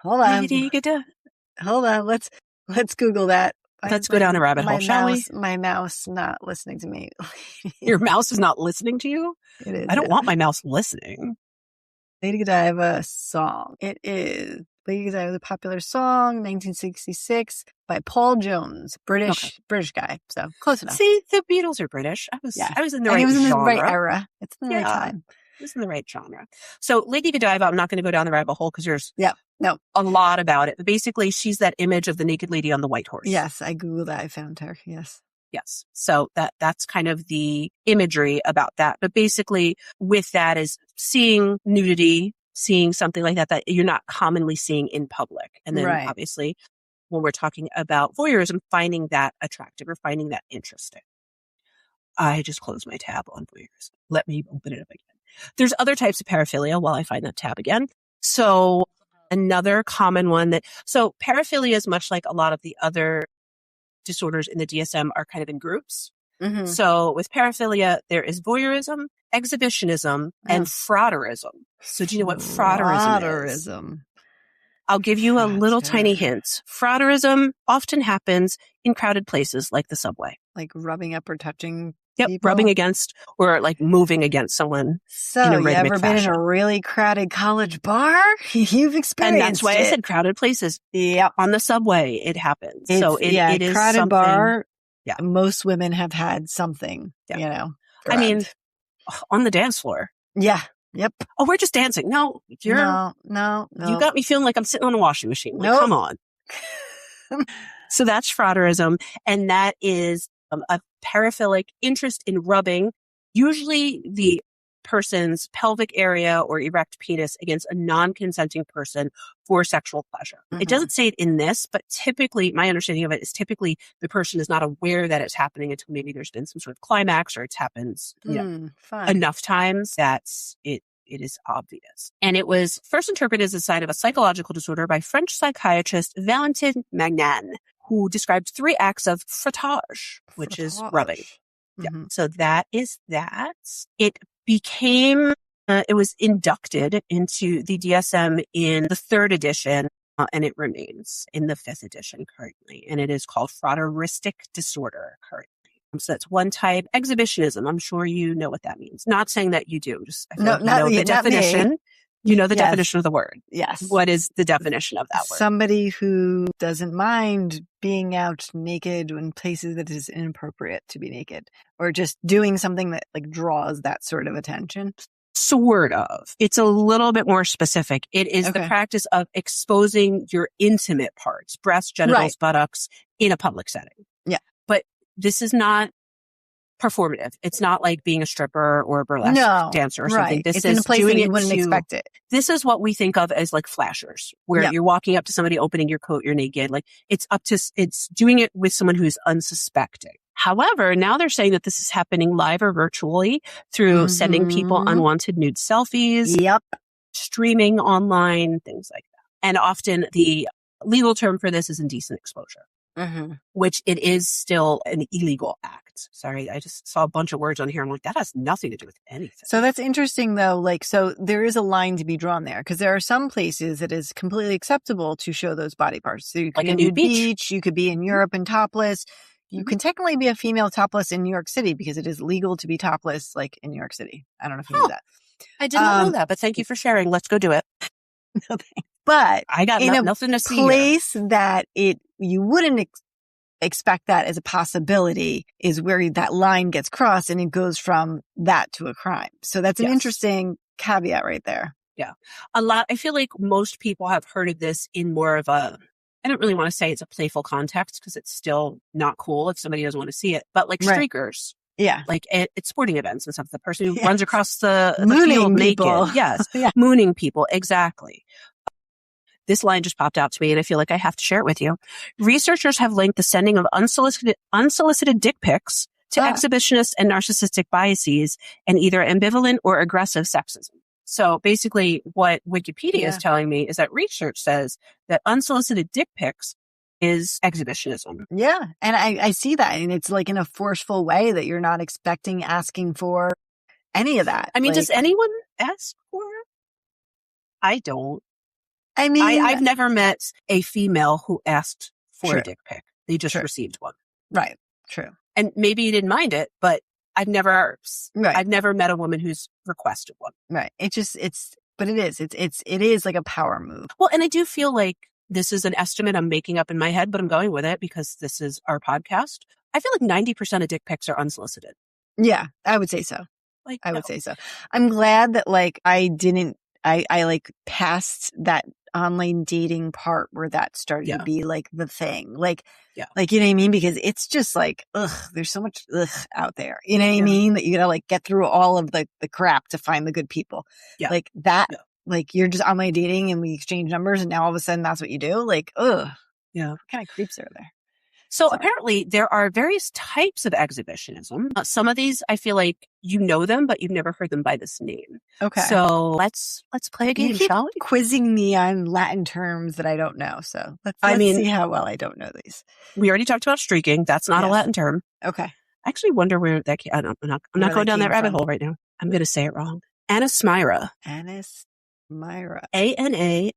Hold on. Lady Godiva. Hold on. Let's Google that. Let's go down a rabbit hole, shall we? My mouse not listening to me. Your mouse is not listening to you? It is. I don't want my mouse listening. Lady Godiva song. It is Lady Godiva, the popular song, 1966 by Paul Jones, British guy. So close enough. See, the Beatles are British. I was in the right genre. It was in the right era. It's in the right time. It was in the right genre. So Lady Godiva, I'm not going to go down the rabbit hole because there's a lot about it. But basically, she's that image of the naked lady on the white horse. Yes, I Googled that. I found her. Yes. Yes. So that's kind of the imagery about that. But basically, with that is seeing nudity, seeing something like that you're not commonly seeing in public. And then obviously, when we're talking about voyeurism, finding that attractive or finding that interesting. I just closed my tab on voyeurism. Let me open it up again. There's other types of paraphilia while I find that tab again. So another common one so paraphilia is much like a lot of the other disorders in the DSM are kind of in groups. Mm-hmm. So with paraphilia, there is voyeurism, exhibitionism, and frotteurism. So do you know what frotteurism is? I'll give you a little tiny hint. Frotteurism often happens in crowded places like the subway. Like rubbing up or touching people? Rubbing against or like moving against someone. So in a you ever fashion. Been in a really crowded college bar? You've experienced it. And that's why I said crowded places. Yep. On the subway, it happens. So it is crowded something, bar. Yeah. Most women have had something, grabbed. I mean, on the dance floor. Yeah. Yep. Oh, we're just dancing. No. No. You got me feeling like I'm sitting on a washing machine. Like, come on. So that's frotteurism. And that is a paraphilic interest in rubbing, usually the person's pelvic area or erect penis against a non-consenting person for sexual pleasure. Mm-hmm. It doesn't say it in this, but typically, my understanding of it is typically the person is not aware that it's happening until maybe there's been some sort of climax or it's happened enough times that it is obvious. And it was first interpreted as a sign of a psychological disorder by French psychiatrist Valentin Magnan, who described 3 acts of frottage, which is rubbing. Mm-hmm. Yeah. So that is that. It became, it was inducted into the DSM in the 3rd edition, and it remains in the 5th edition currently. And it is called frotteuristic disorder currently. So that's one type. Exhibitionism. I'm sure you know what that means. Not saying that you do. Just the definition. You know the definition of the word. Yes. What is the definition of that word? Somebody who doesn't mind being out naked in places that is inappropriate to be naked, or just doing something that like draws that sort of attention. Sort of. It's a little bit more specific. It is the practice of exposing your intimate parts, breasts, genitals, buttocks, in a public setting. Yeah. But this is not performative. It's not like being a stripper or a burlesque dancer or something. This it's is in a place doing that you wouldn't expect it. This is what we think of as like flashers, where you're walking up to somebody, opening your coat, you're naked. Like it's doing it with someone who's unsuspecting. However, now they're saying that this is happening live or virtually through sending people unwanted nude selfies, streaming online, things like that. And often the legal term for this is indecent exposure. Mm-hmm. Which it is still an illegal act. Sorry, I just saw a bunch of words on here. I'm like, that has nothing to do with anything. So that's interesting, though. Like, so there is a line to be drawn there because there are some places that is completely acceptable to show those body parts. So you could be a nude beach. You could be in Europe and topless. You can technically be a female topless in New York City because it is legal to be topless, like in New York City. I don't know if you knew that. I did not know that, but thank you for sharing. Let's go do it. No thanks. But I got nothing to see. In a place that you wouldn't expect that as a possibility is where that line gets crossed and it goes from that to a crime. So that's an interesting caveat right there. Yeah. I feel like most people have heard of this in more of I don't really want to say it's a playful context because it's still not cool if somebody doesn't want to see it, but like streakers. Yeah. Like at sporting events and stuff. The person who runs across the field people. naked. Yes. Mooning people. Exactly. This line just popped out to me and I feel like I have to share it with you. Researchers have linked the sending of unsolicited dick pics to exhibitionist and narcissistic biases and either ambivalent or aggressive sexism. So basically what Wikipedia is telling me is that research says that unsolicited dick pics is exhibitionism. Yeah. And I see that. And it's like in a forceful way that you're not asking for any of that. I mean, does anyone ask for it? I don't. I mean, I've never met a female who asked for a dick pic. They just received one. Right. True. And maybe you didn't mind it, but I've never met a woman who's requested one. Right. It is like a power move. Well, and I do feel like this is an estimate I'm making up in my head, but I'm going with it because this is our podcast. I feel like 90% of dick pics are unsolicited. Yeah, I would say so. I would say so. I'm glad that like I like passed that online dating part where that started to be like the thing. Like, you know what I mean? Because it's just like, there's so much out there. You know what I mean? That you gotta like get through all of the crap to find the good people. Yeah. Like that, like you're just online dating and we exchange numbers and now all of a sudden that's what you do. Like, what kind of creeps are there? So apparently there are various types of exhibitionism. Some of these, I feel like you know them, but you've never heard them by this name. Okay. So let's play a game, shall we? Quizzing me on Latin terms that I don't know. So let's see how well I don't know these. We already talked about streaking. That's not a Latin term. Okay. I actually wonder where that came. I'm not going down that rabbit hole right now. I'm going to say it wrong. Anosmira. Anosmira. Anasyra.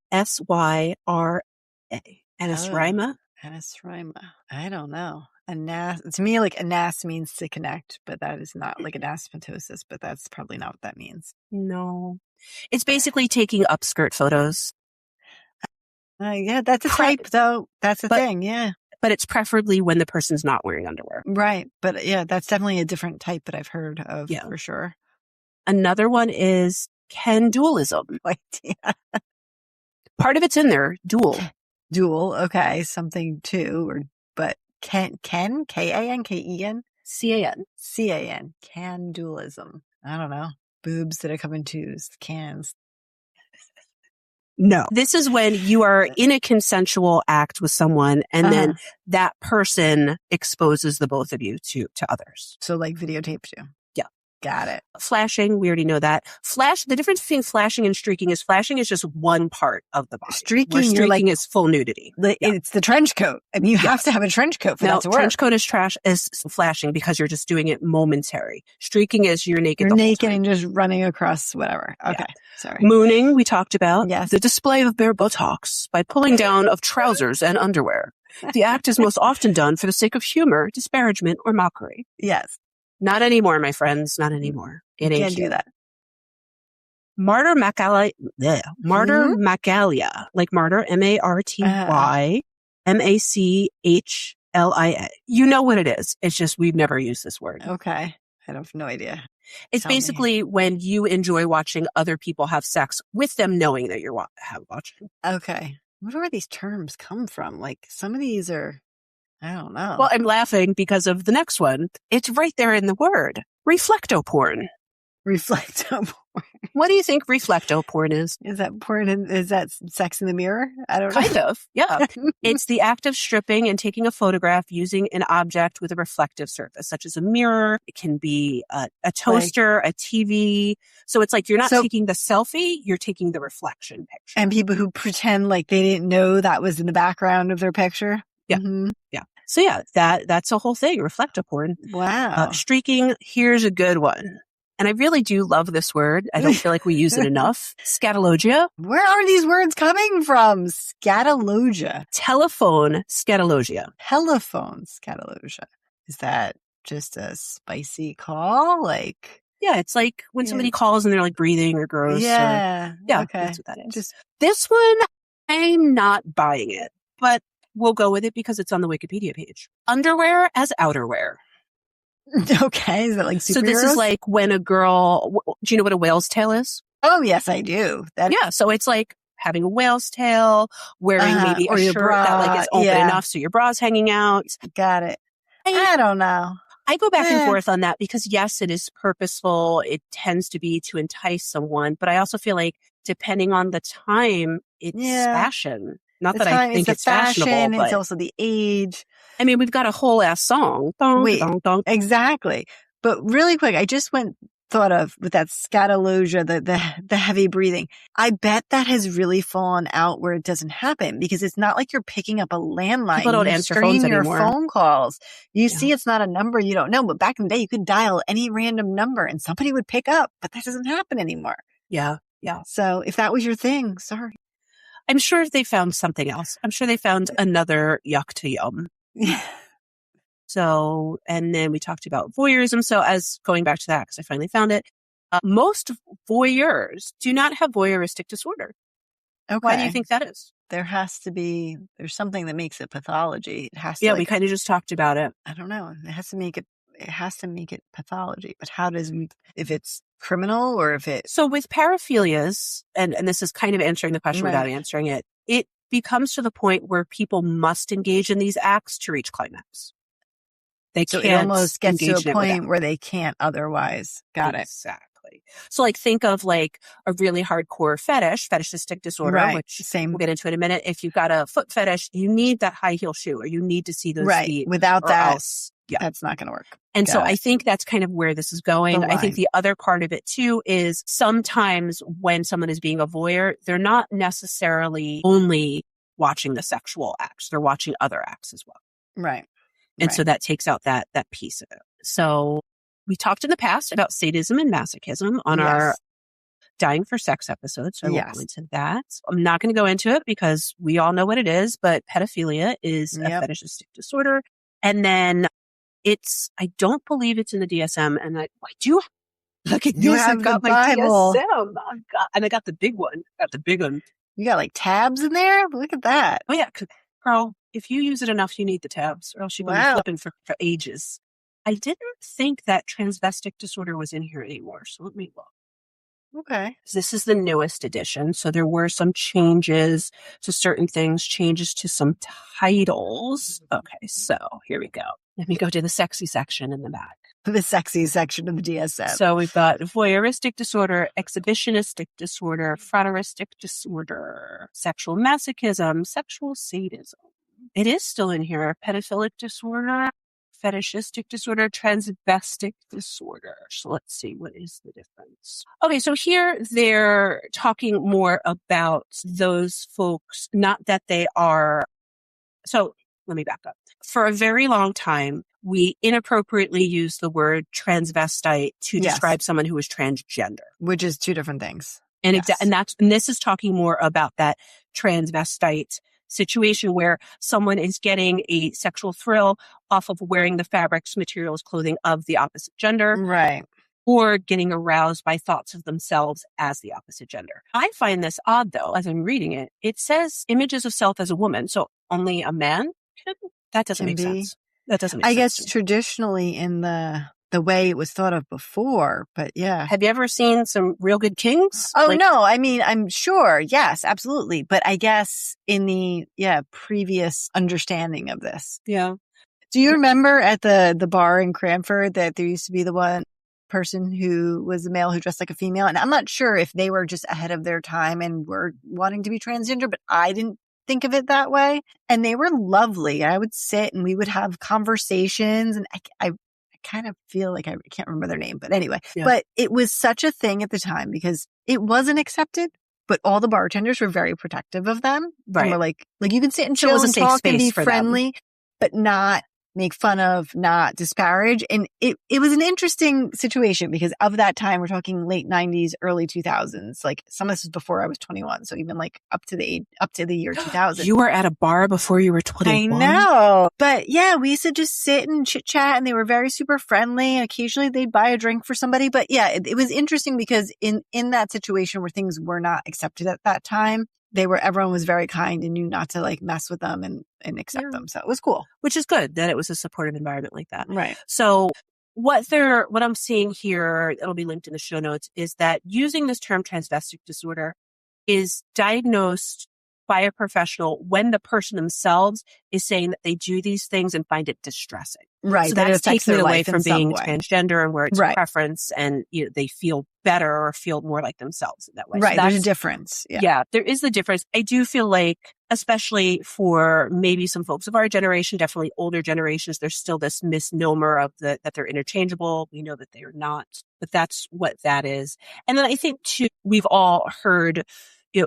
Anosmira. Anosmira. I don't know. To me, like anas means to connect, but that is not like anaspatosis, but that's probably not what that means. No. It's basically taking upskirt photos. Yeah, that's a type though. That's the thing. Yeah. But it's preferably when the person's not wearing underwear. Right. But yeah, that's definitely a different type that I've heard of for sure. Another one is candualism. Part of it's in there. Dual. Okay. Something too, but K-A-N, K-E-N? C-A-N. Candualism. I don't know. Boobs that are coming to cans. No. This is when you are in a consensual act with someone and then that person exposes the both of you to others. So like videotapes you. Yeah. Got it. Flashing, we already know that. The difference between flashing and streaking is just one part of the body. Streaking is full nudity. It's the trench coat. I mean, you have to have a trench coat for that to work. Trench coat is flashing because you're just doing it momentary. Streaking is you're naked the whole time. And just running across whatever. Okay. Yeah. Sorry. Mooning, we talked about. Yes. The display of bare buttocks by pulling down of trousers and underwear. The act is most often done for the sake of humor, disparagement, or mockery. Yes. Not anymore, my friends. Not anymore. It ain't can't do that. Martyr Macalia, like martyr, M-A-R-T-Y, M-A-C-H-L-I-A. You know what it is. It's just we've never used this word. Okay. I have no idea. It's basically when you enjoy watching other people have sex with them knowing that you're watching. Okay. I wonder where these terms come from. Like some of these are, I don't know. Well, I'm laughing because of the next one. It's right there in the word. Reflectoporn. Reflectoporn. What do you think reflectoporn is? Is that porn? Is that sex in the mirror? I don't know. Kind of, yeah. It's the act of stripping and taking a photograph using an object with a reflective surface, such as a mirror. It can be a toaster, a TV. So it's like you're not taking the selfie, you're taking the reflection picture. And people who pretend like they didn't know that was in the background of their picture. Yeah. Mm-hmm. Yeah. So yeah, that's a whole thing. Reflectoporn. Wow. Streaking. Here's a good one. And I really do love this word. I don't feel like we use it enough. Scatologia. Where are these words coming from? Scatologia. Telephone scatologia. Telephone scatologia. Is that just a spicy call? Like, yeah, it's like when somebody calls and they're like breathing or gross. Yeah. Okay. That's what that is. This one, I'm not buying it, but we'll go with it because it's on the Wikipedia page. Underwear as outerwear. Okay, is that like superheroes? So this is like when a girl, do you know what a whale's tail is? Oh, yes, I do. Yeah, so it's like having a whale's tail, wearing maybe a shirt that like is open enough so your bra's hanging out. Got it. I don't know. I go back and forth on that because yes, it is purposeful. It tends to be to entice someone, but I also feel like depending on the time, it's fashion. Not that I think it's fashionable, but it's also the age. I mean, we've got a whole ass song. Wait, exactly. But really quick, I just thought of with that scatologia, the heavy breathing. I bet that has really fallen out where it doesn't happen because it's not like you're picking up a landline. People don't answer phones your anymore. Phone calls. You see it's not a number you don't know, but back in the day you could dial any random number and somebody would pick up, but that doesn't happen anymore. Yeah. Yeah. So if that was your thing, sorry. I'm sure they found something else. I'm sure they found another yuck to yum. So, and then we talked about voyeurism. So as going back to that, because I finally found it, most voyeurs do not have voyeuristic disorder. Okay. Why do you think that is? There's something that makes it pathology. It has to. Yeah, we kind of just talked about it. I don't know. It has to make it pathology. But how if it's criminal or if it. So with paraphilias, and this is kind of answering the question without answering it, it becomes to the point where people must engage in these acts to reach climax. So it almost gets to a point where they can't otherwise. Got it. Exactly. So like think of like a really hardcore fetishistic disorder, which we'll get into in a minute. If you've got a foot fetish, you need that high heel shoe or you need to see those feet. Without that, that's not going to work. And so I think that's kind of where this is going. I think the other part of it too is sometimes when someone is being a voyeur, they're not necessarily only watching the sexual acts. They're watching other acts as well. Right. And so that takes out that piece of it. So we talked in the past about sadism and masochism on our Dying for Sex episode. So I won't go into that. I'm not going to go into it because we all know what it is, but pedophilia is a fetishistic disorder. And then I don't believe it's in the DSM. And I do look at this. I've got my Bible. DSM. And I got the big one. You got like tabs in there? Look at that. Oh yeah. Girl, if you use it enough, you need the tabs or else you're going to be flipping for ages. I didn't think that transvestic disorder was in here anymore. So let me look. Okay. This is the newest edition. So there were some changes to certain things, changes to some titles. Okay. So here we go. Let me go to the sexy section in the back. The sexy section of the DSM. So we've got voyeuristic disorder, exhibitionistic disorder, frotteuristic disorder, sexual masochism, sexual sadism. It is still in here. Pedophilic disorder, fetishistic disorder, transvestic disorder. So let's see, what is the difference? Okay, so here they're talking more about those folks, not that they are. So let me back up. For a very long time, we inappropriately use the word transvestite to describe someone who is transgender. Which is two different things. And and this is talking more about that transvestite situation where someone is getting a sexual thrill off of wearing the fabrics, materials, clothing of the opposite gender. Right. Or getting aroused by thoughts of themselves as the opposite gender. I find this odd though, as I'm reading it. It says images of self as a woman. So only a man that doesn't make sense. That doesn't make sense. I guess traditionally in the way it was thought of before, but yeah. Have you ever seen some real good kings? Oh, no. I mean, I'm sure. Yes, absolutely. But I guess in the, previous understanding of this. Yeah. Do you remember at the bar in Cranford that there used to be the one person who was a male who dressed like a female? And I'm not sure if they were just ahead of their time and were wanting to be transgender, but I didn't think of it that way. And they were lovely. I would sit and we would have conversations, and I kind of feel like I can't remember their name, but anyway, but it was such a thing at the time because it wasn't accepted, but all the bartenders were very protective of them. Right. And were like you can sit and chill and talk and be friendly, but not make fun of, not disparage. And it was an interesting situation because of that time, we're talking late 90s, early 2000s. Like some of this was before I was 21. So even like up to the year 2000. You were at a bar before you were 21. I know. But yeah, we used to just sit and chit chat and they were very super friendly. And occasionally they'd buy a drink for somebody. But yeah, it was interesting because in that situation where things were not accepted at that time, everyone was very kind and knew not to like mess with them and accept them. So it was cool. Which is good that it was a supportive environment like that. Right. So what I'm seeing here, it'll be linked in the show notes, is that using this term transvestic disorder is diagnosed by a professional when the person themselves is saying that they do these things and find it distressing. Right. So that that's affects taking their it away life from in some being way. transgender and where it's Right. preference and they feel better or feel more like themselves in that way. Right. So there's a difference. Yeah, there is the difference. I do feel like, especially for maybe some folks of our generation, definitely older generations, there's still this misnomer of that they're interchangeable. We know that they are not, but that's what that is. And then I think too, we've all heard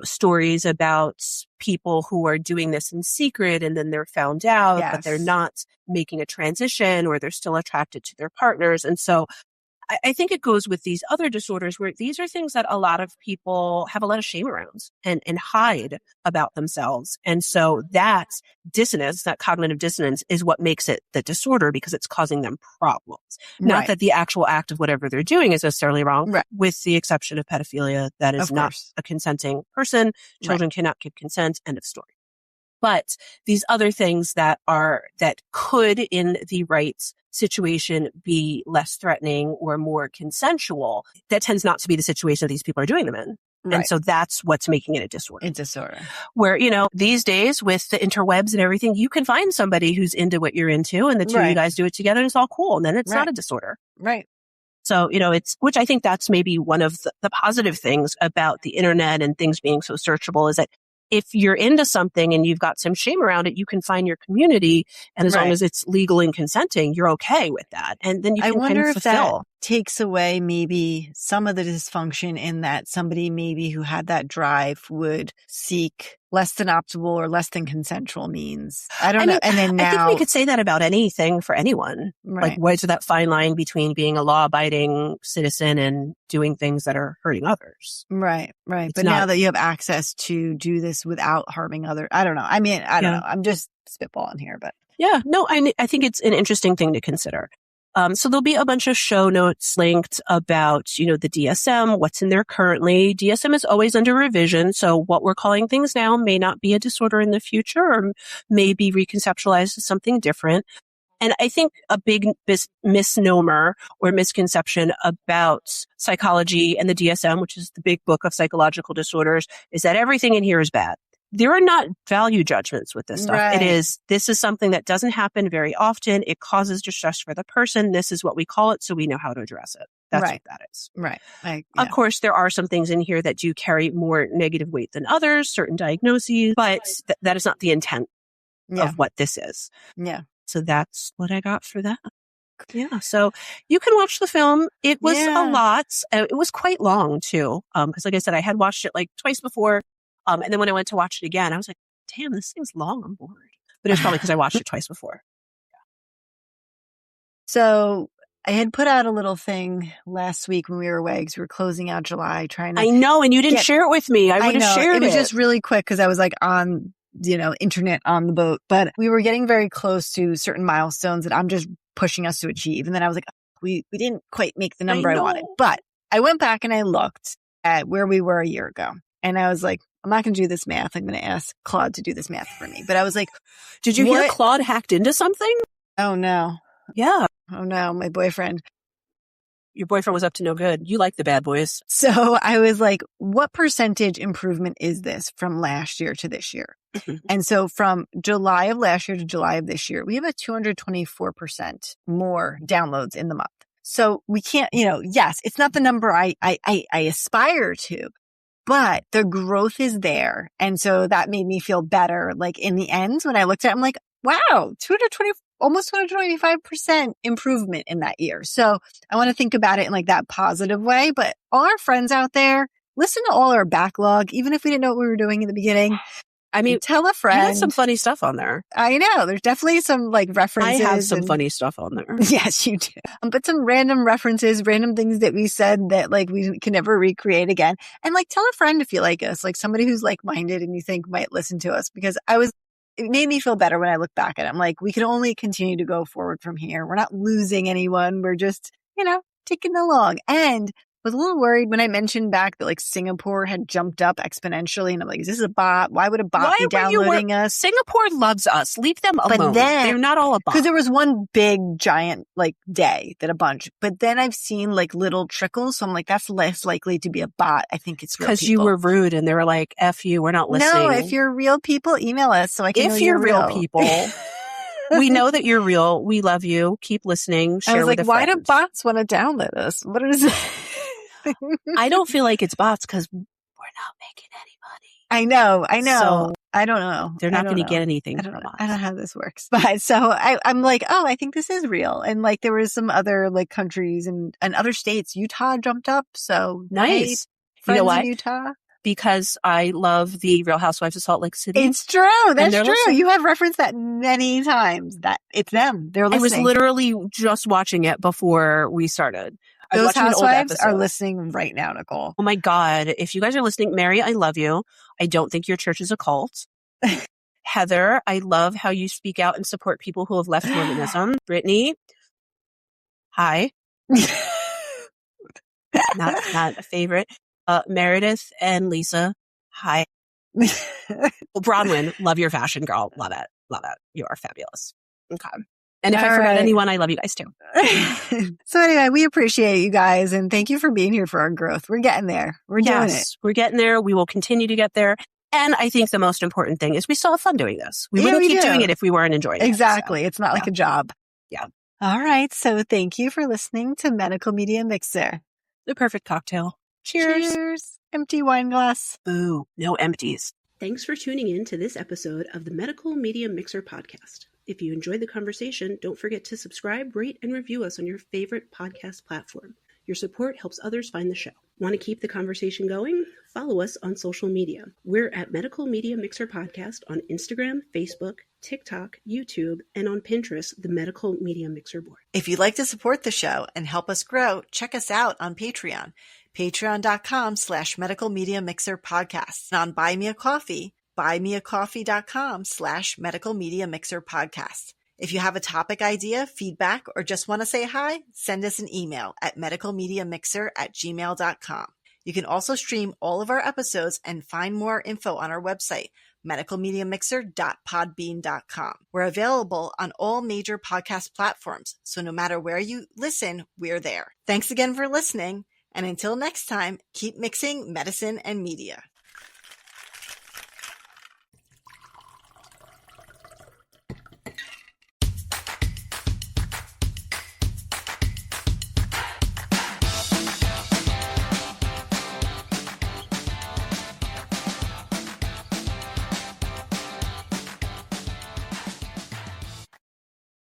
stories about people who are doing this in secret and then they're found out, but they're not making a transition or they're still attracted to their partners. And so I think it goes with these other disorders where these are things that a lot of people have a lot of shame around and hide about themselves. And so that dissonance, that cognitive dissonance is what makes it the disorder because it's causing them problems. Not Right. that the actual act of whatever they're doing is necessarily wrong, Right. with the exception of pedophilia. That is not a consenting person. Children cannot give consent. End of story. But these other things that could in the right situation be less threatening or more consensual, that tends not to be the situation that these people are doing them in. Right. And so that's what's making it a disorder. A disorder. Where, these days with the interwebs and everything, you can find somebody who's into what you're into and the two of you guys do it together and it's all cool. And then it's not a disorder. Right. So, which I think that's maybe one of the positive things about the internet and things being so searchable is that if you're into something and you've got some shame around it, you can find your community. And as long as it's legal and consenting, you're okay with that. And then you can kind of fulfill. I wonder if that takes away maybe some of the dysfunction in that somebody maybe who had that drive would seek less than optimal or less than consensual means. I don't know. And then now, I think we could say that about anything for anyone. Right. Like, where's that fine line between being a law-abiding citizen and doing things that are hurting others? Right, right. But now that you have access to do this without harming others, I don't know. I mean, I don't know. I'm just spitballing here, but. Yeah, no, I think it's an interesting thing to consider. So there'll be a bunch of show notes linked about, the DSM, what's in there currently. DSM is always under revision. So what we're calling things now may not be a disorder in the future or may be reconceptualized as something different. And I think a big misnomer or misconception about psychology and the DSM, which is the big book of psychological disorders, is that everything in here is bad. There are not value judgments with this stuff. Right. This is something that doesn't happen very often. It causes distress for the person. This is what we call it, so we know how to address it. That's what that is. Right. Of course, there are some things in here that do carry more negative weight than others, certain diagnoses, but that is not the intent of what this is. Yeah. So that's what I got for that. Yeah. So you can watch the film. It was a lot. It was quite long too. Cause like I said, I had watched it like twice before. And then when I went to watch it again, I was like, damn, this thing's long. I'm bored. But it's probably because I watched it twice before. Yeah. So I had put out a little thing last week when we were away because we were closing out July trying to. I know. And you didn't share it with me. I would have shared it. It was just really quick because I was like on, internet on the boat, but we were getting very close to certain milestones that I'm just pushing us to achieve. And then I was like, we didn't quite make the number I wanted, but I went back and I looked at where we were a year ago. And I was like, I'm not going to do this math. I'm going to ask Claude to do this math for me. But I was like, did you hear Claude hacked into something? Oh, no. Yeah. Oh, no. My boyfriend. Your boyfriend was up to no good. You like the bad boys. So I was like, what percentage improvement is this from last year to this year? And so from July of last year to July of this year, we have a 224% more downloads in the month. So we can't, yes, it's not the number I aspire to. But the growth is there. And so that made me feel better. Like in the end, when I looked at it, I'm like, wow, almost 225% improvement in that year. So I want to think about it in like that positive way. But all our friends out there, listen to all our backlog, even if we didn't know what we were doing in the beginning. I mean, tell a friend. You got some funny stuff on there. I know. There's definitely some like references. I have some funny stuff on there. Yes, you do. But some random references, random things that we said that like we can never recreate again. And like tell a friend if you like us, like somebody who's like-minded and you think might listen to us because it made me feel better when I look back at it. I'm like, we can only continue to go forward from here. We're not losing anyone. We're just, ticking along. And was a little worried when I mentioned back that like Singapore had jumped up exponentially. And I'm like, is this a bot? Why would a bot be downloading us? Singapore loves us. Leave them alone. But then, they're not all a bot. Because there was one big giant like day that a bunch. But then I've seen like little trickles. So I'm like, that's less likely to be a bot. I think it's real people. Because you were rude and they were like, F you, we're not listening. No, if you're real people, email us so I can know you're real people. We know that you're real. We love you. Keep listening. Share I was with like, a why friend. do bots want to download us? What is it? I don't feel like it's bots because we're not making any money. I know. So I don't know. They're not going to get anything from us. I don't know how this works. But so I'm like, oh, I think this is real. And like there was some other like countries and other states. Utah jumped up. So nice. Hey, you know what? In Utah. Because I love the Real Housewives of Salt Lake City. It's true. That's true. Listening. You have referenced that many times that it's them. They're listening. I was literally just watching it before we started. Those housewives are listening right now, Nicole. Oh my God. If you guys are listening, Mary, I love you. I don't think your church is a cult. Heather, I love how you speak out and support people who have left Mormonism. Brittany, hi. not a favorite. Meredith and Lisa, hi. Bronwyn, love your fashion, girl. Love it. Love it. You are fabulous. Okay. And if I forgot anyone, I love you guys too. So anyway, we appreciate you guys and thank you for being here for our growth. We're getting there. We're doing it. We're getting there. We will continue to get there. And I think the most important thing is we still have fun doing this. We wouldn't keep doing it if we weren't enjoying it. Exactly. It's not like a job. Yeah. All right. So thank you for listening to Medical Media Mixer. The perfect cocktail. Cheers. Cheers. Empty wine glass. Boo. No empties. Thanks for tuning in to this episode of the Medical Media Mixer podcast. If you enjoyed the conversation, don't forget to subscribe, rate, and review us on your favorite podcast platform. Your support helps others find the show. Want to keep the conversation going? Follow us on social media. We're at Medical Media Mixer Podcast on Instagram, Facebook, TikTok, YouTube, and on Pinterest, the Medical Media Mixer board. If you'd like to support the show and help us grow, check us out on Patreon. Patreon.com/Medical Media Mixer Podcast. And on Buy Me a Coffee, buymeacoffee.com/Medical Media Mixer Podcast. If you have a topic idea, feedback, or just want to say hi, send us an email at medicalmediamixer@gmail.com. You can also stream all of our episodes and find more info on our website, medicalmediamixer.podbean.com. We're available on all major podcast platforms, so no matter where you listen, we're there. Thanks again for listening, and until next time, keep mixing medicine and media.